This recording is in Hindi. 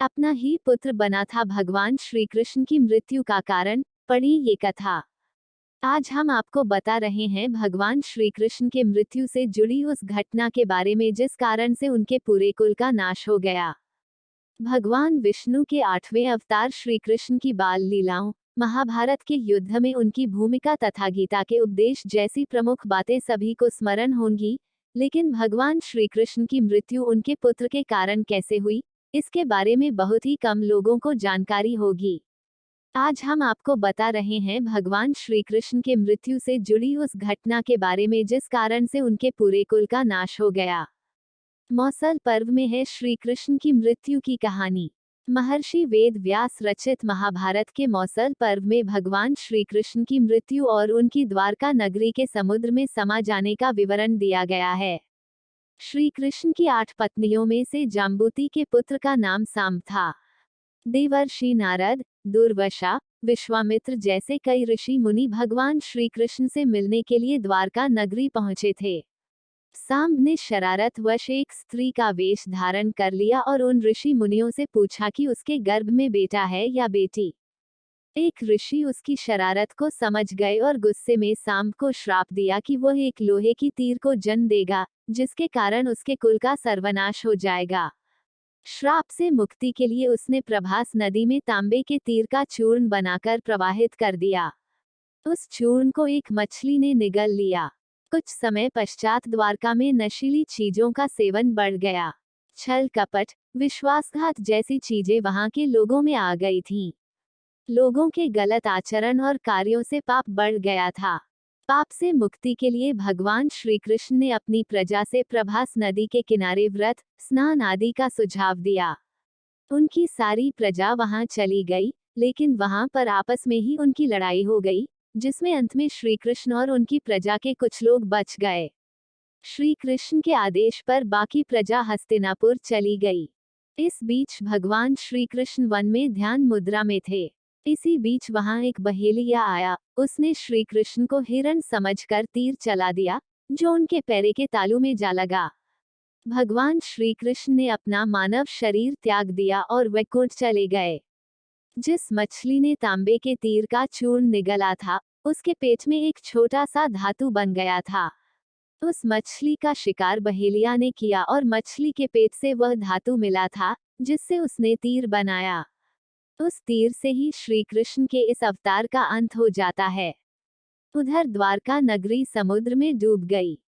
अपना ही पुत्र बना था भगवान श्री कृष्ण की मृत्यु का कारण। पढ़ी ये कथा। आज हम आपको बता रहे हैं भगवान श्री कृष्ण के मृत्यु से जुड़ी उस घटना के बारे में जिस कारण से उनके पूरे कुल का नाश हो गया। भगवान विष्णु के 8वें अवतार श्री कृष्ण की बाल लीलाओं, महाभारत के युद्ध में उनकी भूमिका तथा गीता के उपदेश जैसी प्रमुख बातें सभी को स्मरण होंगी। लेकिन भगवान श्री कृष्ण की मृत्यु उनके पुत्र के कारण कैसे हुई, इसके बारे में बहुत ही कम लोगों को जानकारी होगी। आज हम आपको बता रहे हैं भगवान श्री कृष्ण के मृत्यु से जुड़ी उस घटना के बारे में जिस कारण से उनके पूरे कुल का नाश हो गया। मौसल पर्व में है श्री कृष्ण की मृत्यु की कहानी। महर्षि वेद व्यास रचित महाभारत के मौसल पर्व में भगवान श्री कृष्ण की मृत्यु और उनकी द्वारका नगरी के समुद्र में समा जाने का विवरण दिया गया है। श्री कृष्ण की 8 पत्नियों में से जाम्बूति के पुत्र का नाम साम्ब था। देवर्षि नारद, दुर्वासा, विश्वामित्र जैसे कई ऋषि मुनि भगवान श्री कृष्ण से मिलने के लिए द्वारका नगरी पहुंचे थे। साम्ब ने शरारतवश एक स्त्री का वेश धारण कर लिया और उन ऋषि मुनियों से पूछा कि उसके गर्भ में बेटा है या बेटी। एक ऋषि उसकी शरारत को समझ गए और गुस्से में साम्ब को श्राप दिया कि वह एक लोहे की तीर को जन्म देगा, जिसके कारण उसके कुल का सर्वनाश हो जाएगा। श्राप से मुक्ति के लिए उसने प्रभास नदी में तांबे के तीर का चूर्ण बनाकर प्रवाहित कर दिया। उस चूर्ण को एक मछली ने निगल लिया। कुछ समय पश्चात द्वारका में नशीली चीजों का सेवन बढ़ गया। छल कपट, विश्वासघात जैसी चीजें वहां के लोगों में आ गई थीं। लोगों के गलत आचरण और कार्यों से पाप बढ़ गया था। पाप से मुक्ति के लिए भगवान श्री कृष्ण ने अपनी प्रजा से प्रभास नदी के किनारे व्रत, स्नान आदि का सुझाव दिया। उनकी सारी प्रजा वहां चली गई, लेकिन वहां पर आपस में ही उनकी लड़ाई हो गई, जिसमें अंत में श्री कृष्ण और उनकी प्रजा के कुछ लोग बच गए। श्री कृष्ण के आदेश पर बाकी प्रजा हस्तिनापुर चली गई। इस बीच भगवान श्री कृष्ण वन में ध्यान मुद्रा में थे। इसी बीच वहां एक बहेलिया आया। उसने श्री कृष्ण को हिरण समझकर तीर चला दिया, जो उनके पैरे के तालू में जा लगा। भगवान श्री कृष्ण ने अपना मानव शरीर त्याग दिया और वैकुंठ चले गए। जिस मछली ने तांबे के तीर का चूर्ण निगला था, उसके पेट में एक छोटा सा धातु बन गया था। उस मछली का शिकार बहेलिया ने किया और मछली के पेट से वह धातु मिला था, जिससे उसने तीर बनाया। उस तीर से ही श्री कृष्ण के इस अवतार का अंत हो जाता है। उधर द्वारका नगरी समुद्र में डूब गई।